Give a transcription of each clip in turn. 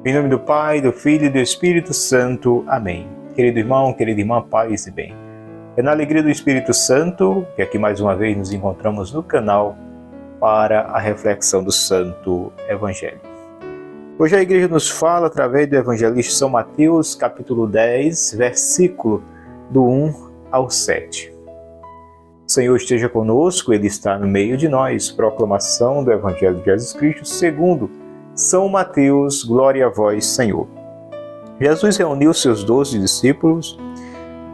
Em nome do Pai, do Filho e do Espírito Santo. Amém. Querido irmão, querida irmã, paz e bem. É na alegria do Espírito Santo que aqui mais uma vez nos encontramos no canal para a reflexão do Santo Evangelho. Hoje a igreja nos fala através do evangelista São Mateus, capítulo 10, versículo do 1 ao 7. O Senhor esteja conosco, Ele está no meio de nós. Proclamação do Evangelho de Jesus Cristo segundo São Mateus. Glória a vós, Senhor. Jesus reuniu seus 12 discípulos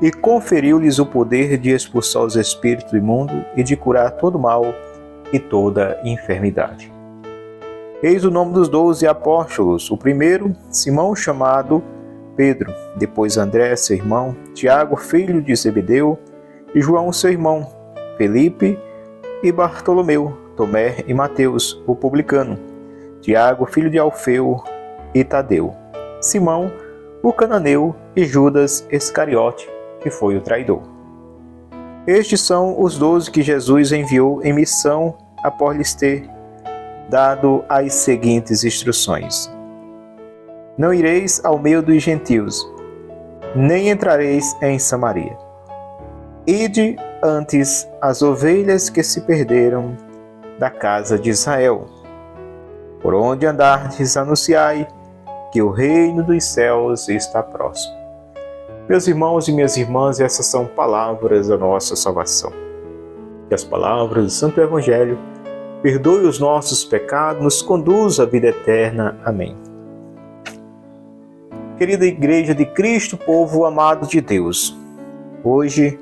e conferiu-lhes o poder de expulsar os espíritos imundos e de curar todo mal e toda enfermidade. Eis o nome dos 12 apóstolos. O primeiro, Simão, chamado Pedro, depois André, seu irmão, Tiago, filho de Zebedeu, e João, seu irmão, Felipe e Bartolomeu, Tomé e Mateus, o publicano, Tiago, filho de Alfeu e Tadeu, Simão, o cananeu e Judas Iscariote, que foi o traidor. Estes são os 12 que Jesus enviou em missão após lhes ter dado as seguintes instruções: não ireis ao meio dos gentios, nem entrareis em Samaria. Ide antes as ovelhas que se perderam da casa de Israel. Por onde andardes, anunciai que o reino dos céus está próximo. Meus irmãos e minhas irmãs, essas são palavras da nossa salvação. Que as palavras do Santo Evangelho perdoe os nossos pecados, nos conduza à vida eterna. Amém. Querida Igreja de Cristo, povo amado de Deus, hoje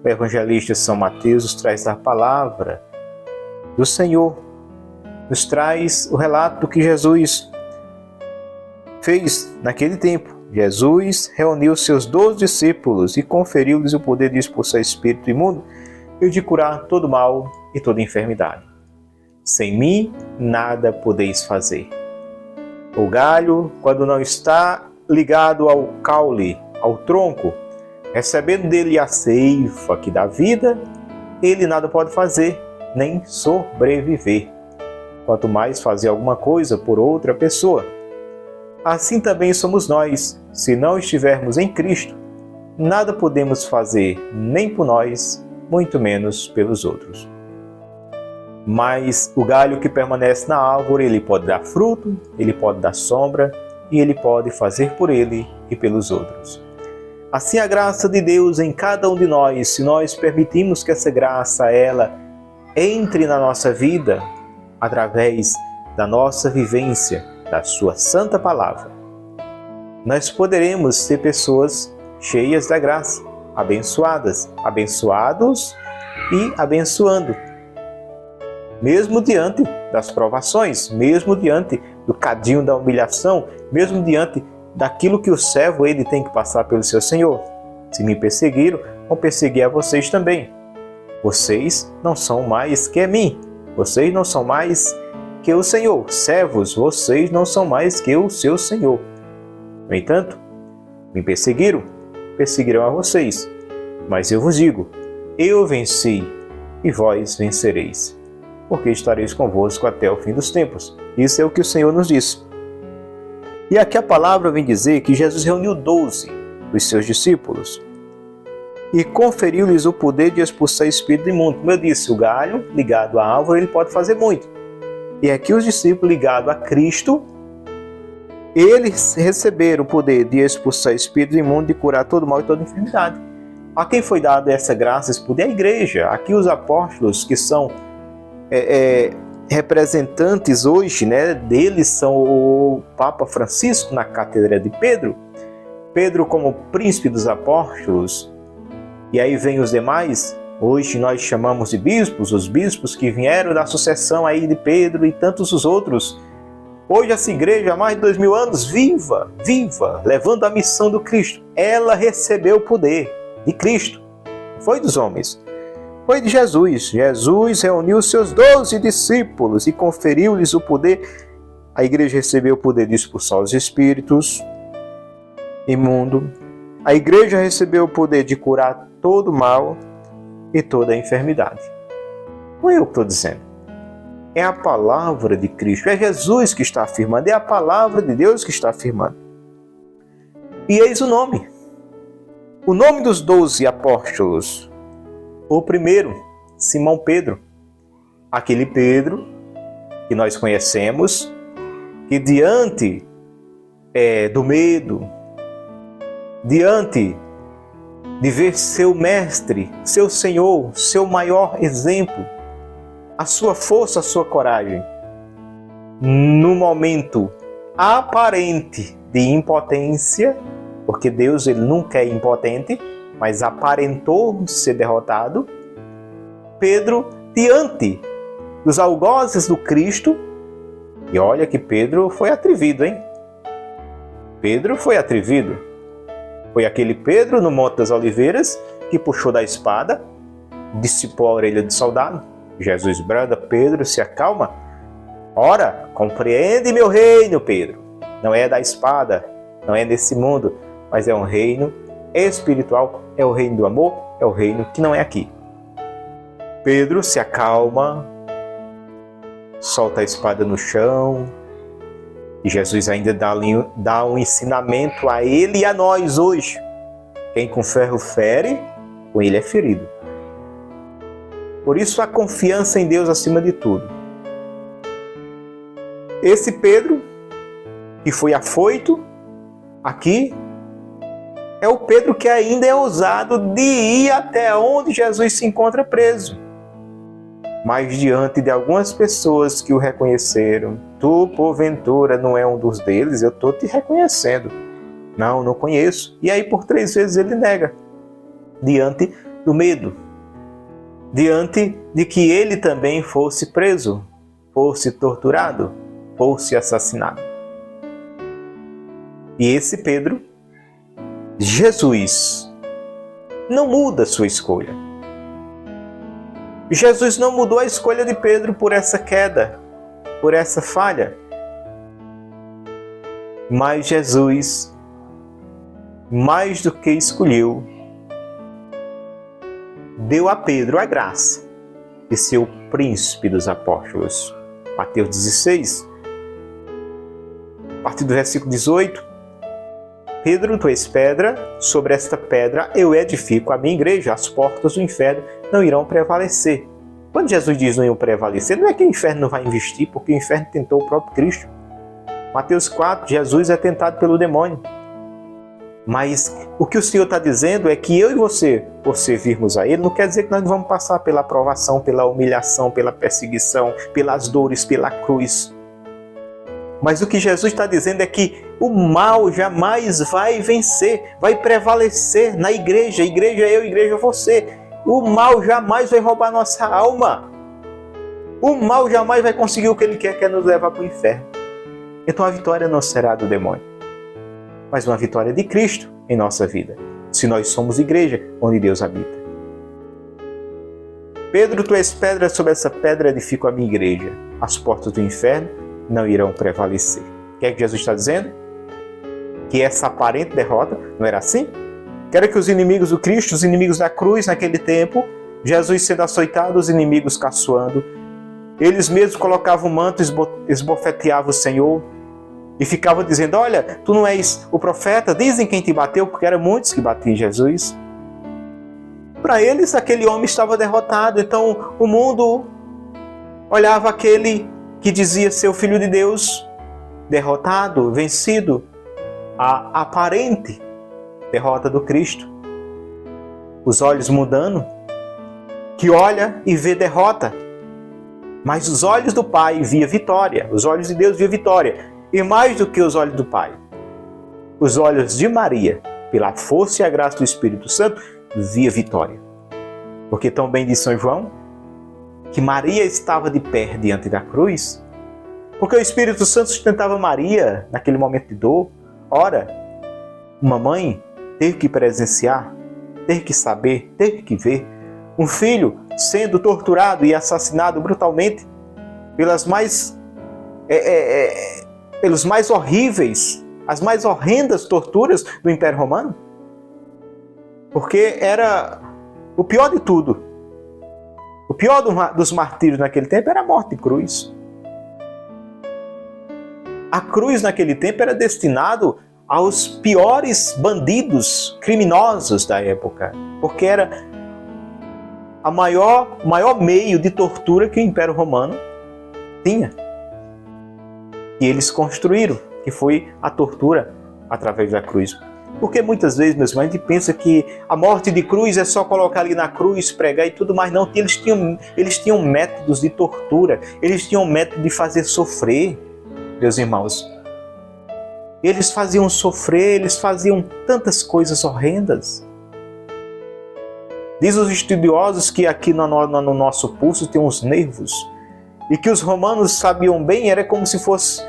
o evangelista São Mateus nos traz a palavra do Senhor, nos traz o relato do que Jesus fez naquele tempo. Jesus reuniu seus 12 discípulos e conferiu-lhes o poder de expulsar espírito imundo e de curar todo mal e toda enfermidade. Sem mim, nada podeis fazer. O galho, quando não está ligado ao caule, ao tronco, recebendo dele a seiva que dá vida, ele nada pode fazer, nem sobreviver. Quanto mais fazer alguma coisa por outra pessoa. Assim também somos nós. Se não estivermos em Cristo, nada podemos fazer, nem por nós, muito menos pelos outros. Mas o galho que permanece na árvore, ele pode dar fruto, ele pode dar sombra, e ele pode fazer por ele e pelos outros. Assim a graça de Deus em cada um de nós, se nós permitirmos que essa graça, ela entre na nossa vida, através da nossa vivência, da sua santa palavra, nós poderemos ser pessoas cheias da graça, abençoadas, abençoados e abençoando. Mesmo diante das provações, mesmo diante do cadinho da humilhação, mesmo diante daquilo que o servo ele tem que passar pelo seu Senhor. Se me perseguiram, vão perseguir a vocês também. Vocês não são mais que a mim. Vocês não são mais que o Senhor. Servos, vocês não são mais que o seu Senhor. No entanto, me perseguiram, perseguirão a vocês. Mas eu vos digo, eu venci e vós vencereis, porque estareis convosco até o fim dos tempos. Isso é o que o Senhor nos disse. E aqui a palavra vem dizer que Jesus reuniu 12 dos seus discípulos e conferiu-lhes o poder de expulsar espírito imundo. Como eu disse, o galho ligado à árvore, ele pode fazer muito. E aqui os discípulos ligados a Cristo, eles receberam o poder de expulsar espírito imundo, de curar todo mal e toda enfermidade. A quem foi dado essa graça, esse poder? A igreja. Aqui os apóstolos, que são representantes hoje, né, deles são o Papa Francisco na Cátedra de Pedro, Pedro como príncipe dos apóstolos, e aí vem os demais. Hoje nós chamamos de bispos, os bispos que vieram da sucessão aí de Pedro e tantos os outros. Hoje essa igreja há mais de 2000 anos, viva, levando a missão do Cristo. Ela recebeu o poder de Cristo, não foi dos homens. Foi de Jesus. Jesus reuniu seus 12 discípulos e conferiu-lhes o poder. A igreja recebeu o poder de expulsar os espíritos imundos. A igreja recebeu o poder de curar todo mal e toda enfermidade. Não é eu que estou dizendo. É a palavra de Cristo, é Jesus que está afirmando, é a palavra de Deus que está afirmando. E eis o nome dos 12 apóstolos. O primeiro, Simão Pedro, aquele Pedro que nós conhecemos, que diante do medo, diante de ver seu mestre, seu Senhor, seu maior exemplo, a sua força, a sua coragem, no momento aparente de impotência, porque Deus ele nunca é impotente, mas aparentou ser derrotado, Pedro, diante dos algozes do Cristo, e olha que Pedro foi atrevido, hein? Pedro foi atrevido. Foi aquele Pedro no Monte das Oliveiras que puxou da espada, dissipou a orelha do soldado. Jesus branda: Pedro, se acalma. Ora, compreende meu reino, Pedro. Não é da espada, não é desse mundo, mas é um reino espiritual, é o reino do amor, é o reino que não é aqui. Pedro se acalma, solta a espada no chão, e Jesus ainda dá um ensinamento a ele e a nós hoje. Quem com ferro fere, com ele é ferido. Por isso a confiança em Deus acima de tudo. Esse Pedro, que foi afoito, aqui, é o Pedro que ainda é ousado de ir até onde Jesus se encontra preso. Mas diante de algumas pessoas que o reconheceram, tu, porventura, não é um dos deles, eu estou te reconhecendo. Não, não conheço. E aí por 3 vezes ele nega, diante do medo, diante de que ele também fosse preso, fosse torturado, fosse assassinado. E esse Pedro, Jesus não muda a sua escolha. Jesus não mudou a escolha de Pedro por essa queda, por essa falha. Mas Jesus, mais do que escolheu, deu a Pedro a graça de ser o príncipe dos apóstolos. Mateus 16, a partir do versículo 18. Pedro, tu és pedra, sobre esta pedra eu edifico a minha igreja, as portas do inferno não irão prevalecer. Quando Jesus diz não irão prevalecer, não é que o inferno não vai investir, porque o inferno tentou o próprio Cristo. Mateus 4, Jesus é tentado pelo demônio. Mas o que o Senhor está dizendo é que eu e você, por servirmos a Ele, não quer dizer que nós vamos passar pela provação, pela humilhação, pela perseguição, pelas dores, pela cruz. Mas o que Jesus está dizendo é que o mal jamais vai vencer, vai prevalecer na igreja. Igreja eu, igreja você. O mal jamais vai roubar nossa alma. O mal jamais vai conseguir o que ele quer, que é nos levar para o inferno. Então a vitória não será do demônio, mas uma vitória de Cristo em nossa vida, se nós somos igreja onde Deus habita. Pedro, tu és pedra, sobre essa pedra edifico a minha igreja. As portas do inferno não irão prevalecer. O que é que Jesus está dizendo? Que essa aparente derrota não era assim? Que era que os inimigos do Cristo, os inimigos da cruz naquele tempo, Jesus sendo açoitado, os inimigos caçoando, eles mesmos colocavam o manto, esbofeteavam o Senhor e ficavam dizendo: olha, tu não és o profeta, dizem quem te bateu, porque eram muitos que batiam em Jesus. Para eles, aquele homem estava derrotado. Então o mundo olhava aquele que dizia ser o Filho de Deus, derrotado, vencido, a aparente derrota do Cristo. Os olhos mudando, que olha e vê derrota, mas os olhos do Pai via vitória, os olhos de Deus via vitória, e mais do que os olhos do Pai, os olhos de Maria, pela força e a graça do Espírito Santo, via vitória. Porque tão bem diz São João, que Maria estava de pé diante da cruz, porque o Espírito Santo sustentava Maria naquele momento de dor. Ora, uma mãe ter que presenciar, ter que saber, ter que ver um filho sendo torturado e assassinado brutalmente pelos mais horríveis, as mais horrendas torturas do Império Romano. Porque era o pior de tudo. O pior dos martírios naquele tempo era a morte de cruz. A cruz naquele tempo era destinado aos piores bandidos, criminosos da época, porque era o maior meio de tortura que o Império Romano tinha. E eles construíram, que foi a tortura através da cruz. Porque muitas vezes, meus irmãos, a gente pensa que a morte de cruz é só colocar ali na cruz, pregar e tudo mais. Não, eles tinham métodos de tortura, eles tinham método de fazer sofrer, meus irmãos. Eles faziam sofrer, eles faziam tantas coisas horrendas. Diz os estudiosos que aqui no nosso pulso tem uns nervos, e que os romanos sabiam bem, era como se fosse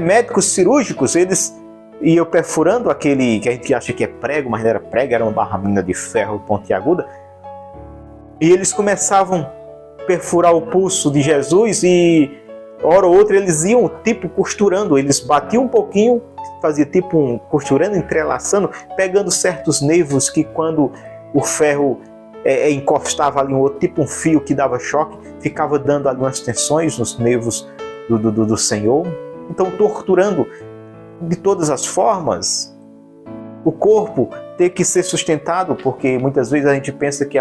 médicos cirúrgicos, eles iam perfurando aquele que a gente acha que é prego, mas não era prego, era uma barramina de ferro pontiaguda, e eles começavam a perfurar o pulso de Jesus e hora ou outra eles iam tipo costurando, eles batiam um pouquinho, fazia tipo costurando, entrelaçando, pegando certos nervos que quando o ferro encostava ali um outro, tipo um fio que dava choque, ficava dando algumas tensões nos nervos do Senhor. Então torturando de todas as formas, o corpo ter que ser sustentado, porque muitas vezes a gente pensa que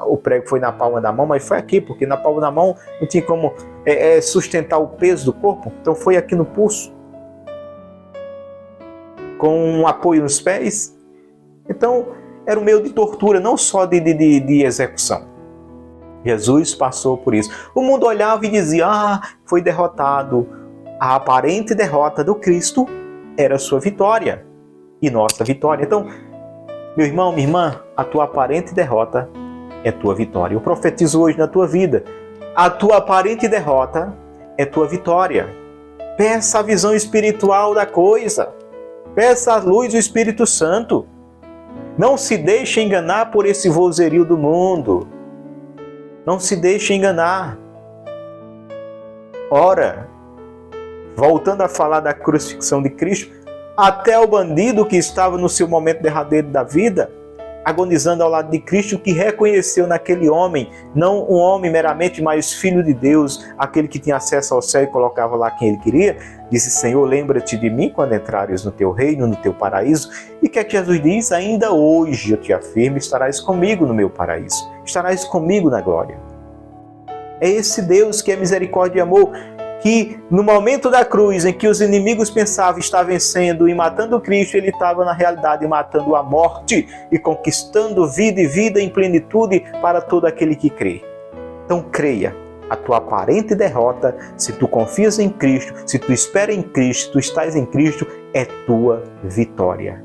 o prego foi na palma da mão, mas foi aqui, porque na palma da mão não tinha como sustentar o peso do corpo, então foi aqui no pulso, com um apoio nos pés. Então era um meio de tortura, não só de execução. Jesus passou por isso. O mundo olhava e dizia, foi derrotado. A aparente derrota do Cristo era sua vitória e nossa vitória. Então, meu irmão, minha irmã, a tua aparente derrota é tua vitória. Eu profetizo hoje na tua vida, a tua aparente derrota é tua vitória. Peça a visão espiritual da coisa. Peça a luz do Espírito Santo. Não se deixe enganar por esse vozerio do mundo. Não se deixe enganar. Ora, voltando a falar da crucifixão de Cristo, até o bandido que estava no seu momento derradeiro da vida, agonizando ao lado de Cristo, que reconheceu naquele homem, não um homem meramente, mas filho de Deus, aquele que tinha acesso ao céu e colocava lá quem ele queria, disse, Senhor, lembra-te de mim quando entrares no teu reino, no teu paraíso. E que Jesus diz, ainda hoje eu te afirmo, estarás comigo no meu paraíso, estarás comigo na glória. É esse Deus que é misericórdia e amor, que no momento da cruz, em que os inimigos pensavam estar vencendo e matando Cristo, ele estava na realidade matando a morte e conquistando vida e vida em plenitude para todo aquele que crê. Então creia, a tua aparente derrota, se tu confias em Cristo, se tu espera em Cristo, se tu estás em Cristo, é tua vitória.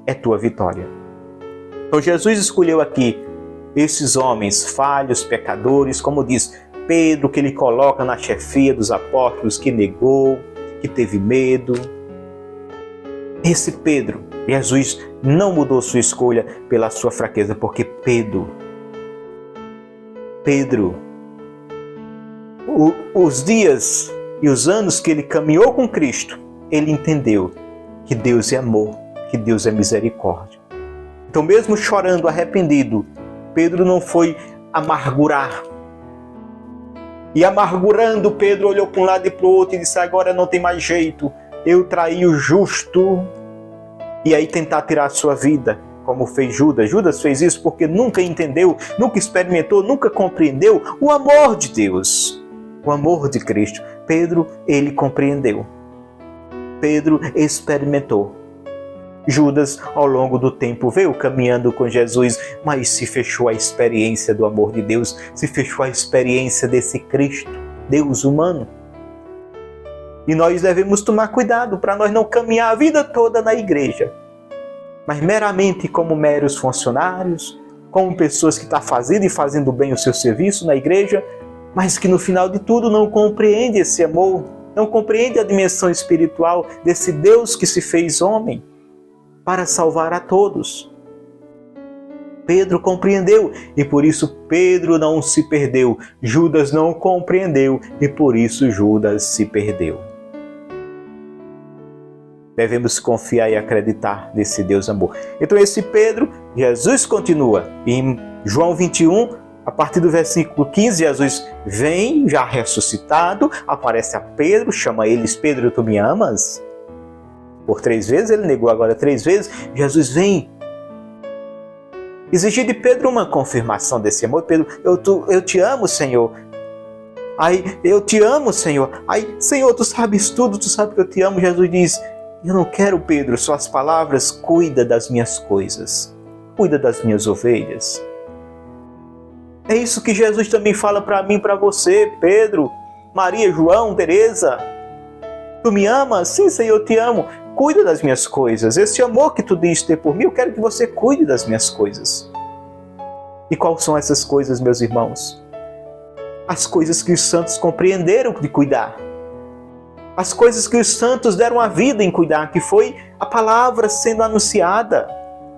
É tua vitória. Então Jesus escolheu aqui esses homens falhos, pecadores, como diz Pedro, que ele coloca na chefia dos apóstolos, que negou, que teve medo. Esse Pedro, Jesus não mudou sua escolha pela sua fraqueza, porque Pedro, os dias e os anos que ele caminhou com Cristo, ele entendeu que Deus é amor, que Deus é misericórdia. Então, mesmo chorando, arrependido, Pedro não foi amargurar. E amargurando, Pedro olhou para um lado e para o outro e disse, agora não tem mais jeito, eu traí o justo. E aí tentar tirar a sua vida, como fez Judas. Judas fez isso porque nunca entendeu, nunca experimentou, nunca compreendeu o amor de Deus, o amor de Cristo. Pedro, ele compreendeu. Pedro experimentou. Judas, ao longo do tempo, veio caminhando com Jesus, mas se fechou a experiência do amor de Deus, se fechou a experiência desse Cristo, Deus humano. E nós devemos tomar cuidado para nós não caminhar a vida toda na igreja, mas meramente como meros funcionários, como pessoas que estão fazendo e fazendo bem o seu serviço na igreja, mas que no final de tudo não compreende esse amor, não compreende a dimensão espiritual desse Deus que se fez homem para salvar a todos. Pedro compreendeu e por isso Pedro não se perdeu. Judas não compreendeu e por isso Judas se perdeu. Devemos confiar e acreditar nesse Deus amor. Então esse Pedro, Jesus continua. Em João 21, A partir do versículo 15, Jesus vem, já ressuscitado, aparece a Pedro, chama eles: Pedro, tu me amas? Por 3 vezes, ele negou, agora 3 vezes, Jesus vem. Exigir de Pedro uma confirmação desse amor. Pedro, eu te amo, Senhor. Ai, eu te amo, Senhor. Ai, Senhor, tu sabes tudo, tu sabes que eu te amo. Jesus diz: eu não quero, Pedro, suas palavras, cuida das minhas coisas. Cuida das minhas ovelhas. É isso que Jesus também fala para mim e para você, Pedro, Maria, João, Teresa. Tu me amas? Sim, Senhor, eu te amo. Cuida das minhas coisas. Esse amor que tu diz ter por mim, eu quero que você cuide das minhas coisas. E quais são essas coisas, meus irmãos? As coisas que os santos compreenderam de cuidar. As coisas que os santos deram a vida em cuidar, que foi a palavra sendo anunciada,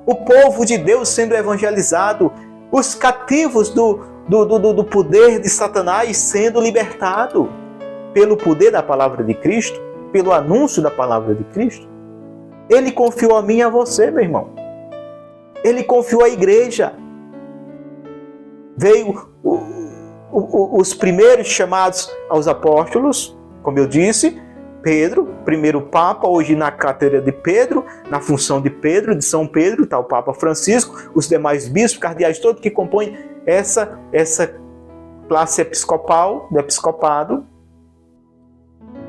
o povo de Deus sendo evangelizado, os cativos do poder de Satanás sendo libertado pelo poder da palavra de Cristo, pelo anúncio da palavra de Cristo. Ele confiou a mim e a você, meu irmão. Ele confiou à igreja. Veio os primeiros chamados aos apóstolos, como eu disse, Pedro, primeiro Papa, hoje na cátedra de Pedro, na função de Pedro, de São Pedro, está o Papa Francisco, os demais bispos, cardeais, todos que compõem essa classe episcopal, do episcopado.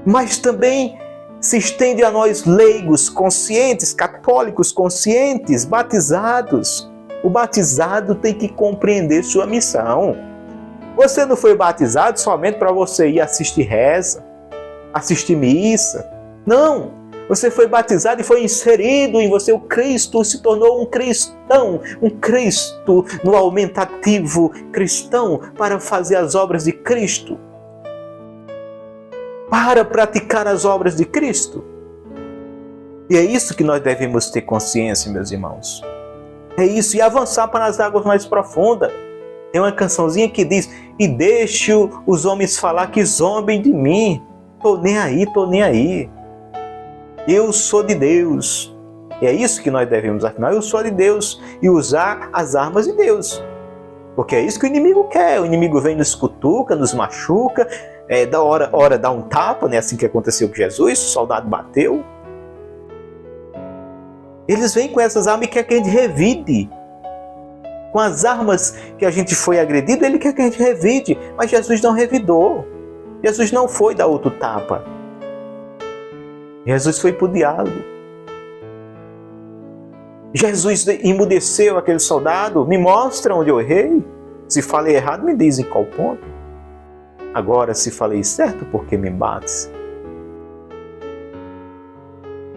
Mas também se estende a nós leigos, conscientes, católicos, conscientes, batizados. O batizado tem que compreender sua missão. Você não foi batizado somente para você ir assistir reza, assistir missa. Não! Você foi batizado e foi inserido em você. O Cristo se tornou um cristão, um Cristo no aumentativo cristão, para fazer as obras de Cristo, para praticar as obras de Cristo. E é isso que nós devemos ter consciência, meus irmãos. É isso, e avançar para as águas mais profundas. Tem uma cançãozinha que diz: e deixe os homens falar, que zombem de mim. Tô nem aí, tô nem aí. Eu sou de Deus. E é isso que nós devemos afirmar. Eu sou de Deus. E usar as armas de Deus. Porque é isso que o inimigo quer. O inimigo vem, nos cutuca, nos machuca. Da hora dá um tapa, né? Assim que aconteceu com Jesus. O soldado bateu. Eles vêm com essas armas e querem que a gente revide. Com as armas que a gente foi agredido, ele quer que a gente revide. Mas Jesus não revidou. Jesus não foi dar outro tapa. Jesus foi para o diálogo. Jesus emudeceu aquele soldado. Me mostra onde eu errei. Se falei errado, me diz em qual ponto. Agora, se falei certo, por que me bates?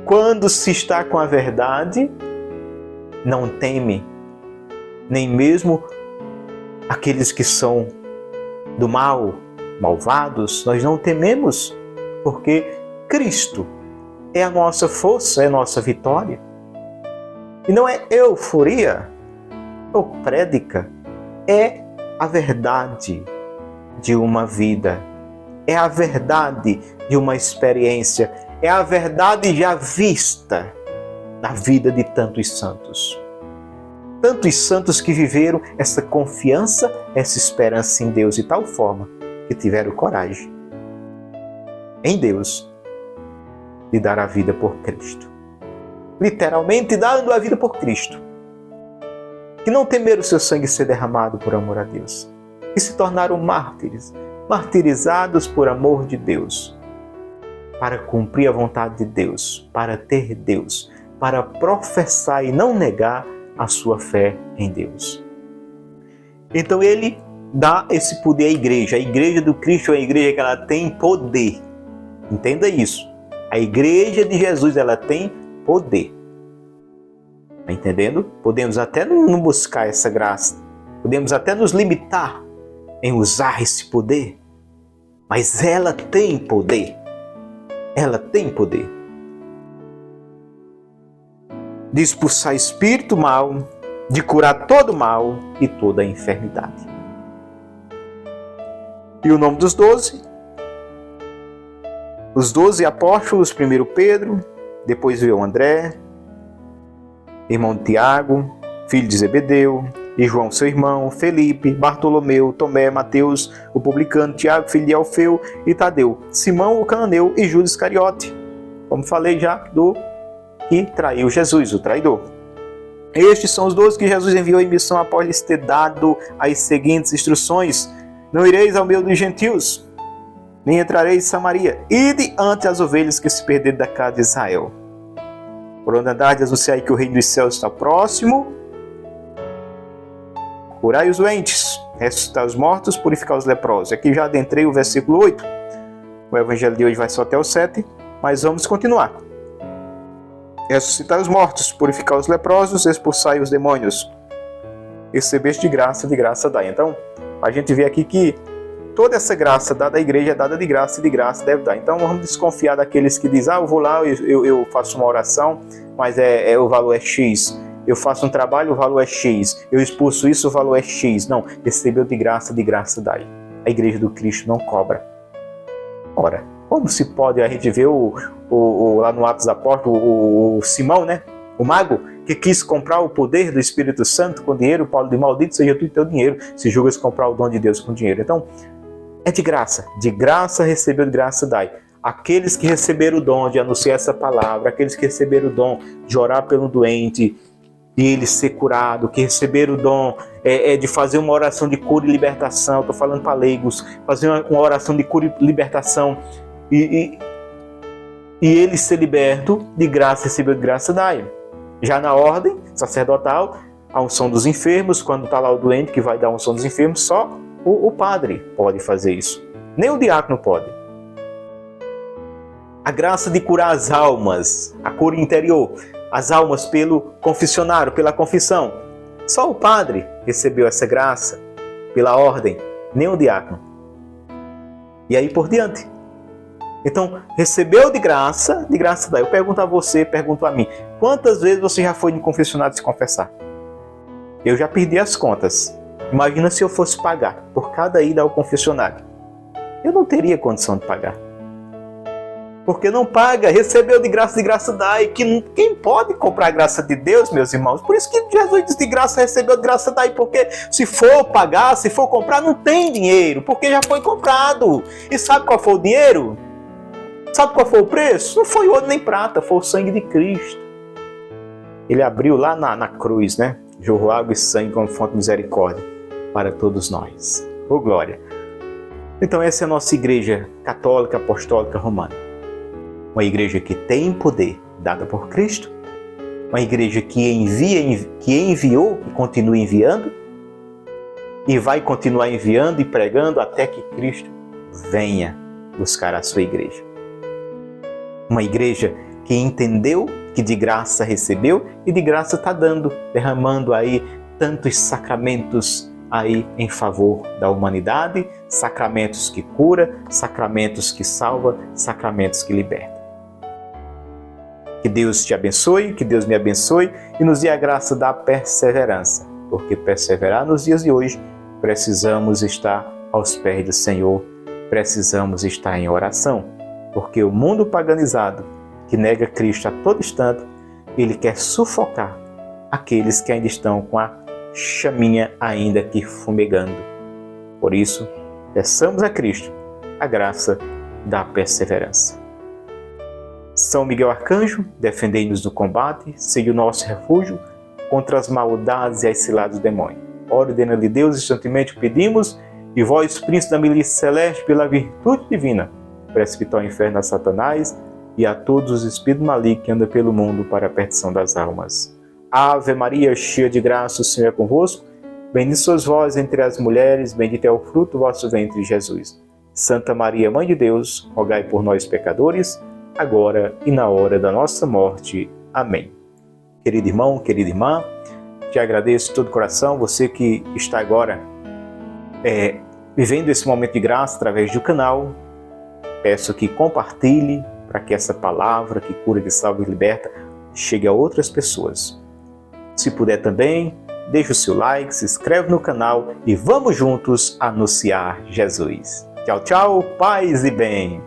Quando se está com a verdade, não teme, nem mesmo aqueles que são do mal, malvados. Nós não tememos, porque Cristo é a nossa força, é a nossa vitória. E não é euforia ou prédica, é a verdade de uma vida, é a verdade de uma experiência, é a verdade já vista na vida de tantos santos. Tantos santos que viveram essa confiança, essa esperança em Deus de tal forma que tiveram coragem em Deus de dar a vida por Cristo. Literalmente dando a vida por Cristo. Que não temeram o seu sangue ser derramado por amor a Deus. Que se tornaram mártires, martirizados por amor de Deus, para cumprir a vontade de Deus, para ter Deus, para professar e não negar a sua fé em Deus. Então ele dá esse poder à igreja. A igreja do Cristo é a igreja que ela tem poder. Entenda isso. A igreja de Jesus, ela tem poder. Está entendendo? Podemos até não buscar essa graça. Podemos até nos limitar em usar esse poder. Mas ela tem poder. Ela tem poder de expulsar espírito mal, de curar todo mal e toda enfermidade. E o nome dos 12? Os 12 apóstolos, primeiro Pedro, depois veio André, irmão de Tiago, filho de Zebedeu, e João seu irmão, Felipe, Bartolomeu, Tomé, Mateus, o publicano, Tiago, filho de Alfeu e Tadeu, Simão, o cananeu e Judas Iscariote, como falei já, do que traiu Jesus, o traidor. Estes são os 12 que Jesus enviou em missão após lhes ter dado as seguintes instruções: não ireis ao meio dos gentios, nem entrareis em Samaria, ide ante as ovelhas que se perderem da casa de Israel. Por onde andardes, anunciai que o reino dos céus está próximo. Curai os doentes, ressuscitai os mortos, purificai os leprosos. Aqui já adentrei o versículo 8. O evangelho de hoje vai só até o 7, mas vamos continuar. Ressuscitai os mortos, purificai os leprosos, expulsai os demônios. Recebeste de graça dai. Então, a gente vê aqui que toda essa graça dada à igreja é dada de graça e de graça deve dar. Então, vamos desconfiar daqueles que dizem, eu vou lá, eu faço uma oração, mas o valor é X. Eu faço um trabalho, o valor é X. Eu expulso isso, o valor é X. Não, recebeu de graça dai. A igreja do Cristo não cobra. Ora, como se pode, a gente vê lá no Atos dos Apóstolos, o Simão, né? O mago, que quis comprar o poder do Espírito Santo com dinheiro. Paulo diz, maldito seja tu e teu dinheiro, se julgas comprar o dom de Deus com dinheiro. Então, é de graça recebeu, de graça dai. Aqueles que receberam o dom de anunciar essa palavra, aqueles que receberam o dom de orar pelo doente e ele ser curado, que receberam o dom de fazer uma oração de cura e libertação, estou falando para leigos, fazer uma oração de cura e libertação e ele ser liberto, de graça recebeu, de graça dai. Já na ordem sacerdotal, a unção dos enfermos, quando está lá o doente que vai dar a unção dos enfermos, só o padre pode fazer isso, nem o diácono pode. A graça de curar as almas, a cura interior, as almas pelo confessionário, pela confissão. Só o padre recebeu essa graça pela ordem, nem o diácono. E aí por diante. Então, recebeu de graça dá. Eu pergunto a você, pergunto a mim, quantas vezes você já foi no confessionário se confessar? Eu já perdi as contas. Imagina se eu fosse pagar por cada ida ao confessionário. Eu não teria condição de pagar. Porque não paga, recebeu de graça dá. E quem pode comprar a graça de Deus, meus irmãos? Por isso que Jesus diz de graça, recebeu de graça dá. Porque se for pagar, se for comprar, não tem dinheiro. Porque já foi comprado. E sabe qual foi o dinheiro? Sabe qual foi o preço? Não foi ouro nem prata, foi o sangue de Cristo. Ele abriu lá na cruz, né? Jorrou água e sangue como fonte de misericórdia para todos nós. Oh, glória! Então essa é a nossa igreja católica, apostólica, romana. Uma igreja que tem poder, dada por Cristo. Uma igreja que enviou e continua enviando. E vai continuar enviando e pregando até que Cristo venha buscar a sua igreja. Uma igreja que entendeu que de graça recebeu e de graça está dando, derramando aí tantos sacramentos aí em favor da humanidade, sacramentos que cura, sacramentos que salva, sacramentos que liberta. Que Deus te abençoe, que Deus me abençoe e nos dê a graça da perseverança, porque perseverar nos dias de hoje precisamos estar aos pés do Senhor, precisamos estar em oração, porque o mundo paganizado que nega Cristo a todo instante, ele quer sufocar aqueles que ainda estão com a chaminha ainda que fumegando. Por isso, peçamos a Cristo a graça da perseverança. São Miguel Arcanjo, defendei-nos no combate, seja o nosso refúgio contra as maldades e as ciladas do demônio. Ordem de Deus, instantemente pedimos, e vós, príncipe da milícia celeste, pela virtude divina, precipitai ao inferno a Satanás e a todos os espíritos malignos que andam pelo mundo para a perdição das almas. Ave Maria, cheia de graça, o Senhor é convosco. Bendita sois vós entre as mulheres, bendito é o fruto do vosso ventre, Jesus. Santa Maria, Mãe de Deus, rogai por nós, pecadores, agora e na hora da nossa morte. Amém. Querido irmão, querida irmã, te agradeço de todo o coração, você que está agora vivendo esse momento de graça através do canal. Peço que compartilhe para que essa palavra que cura, que salva e liberta chegue a outras pessoas. Se puder também, deixe o seu like, se inscreve no canal e vamos juntos anunciar Jesus. Tchau, tchau, paz e bem!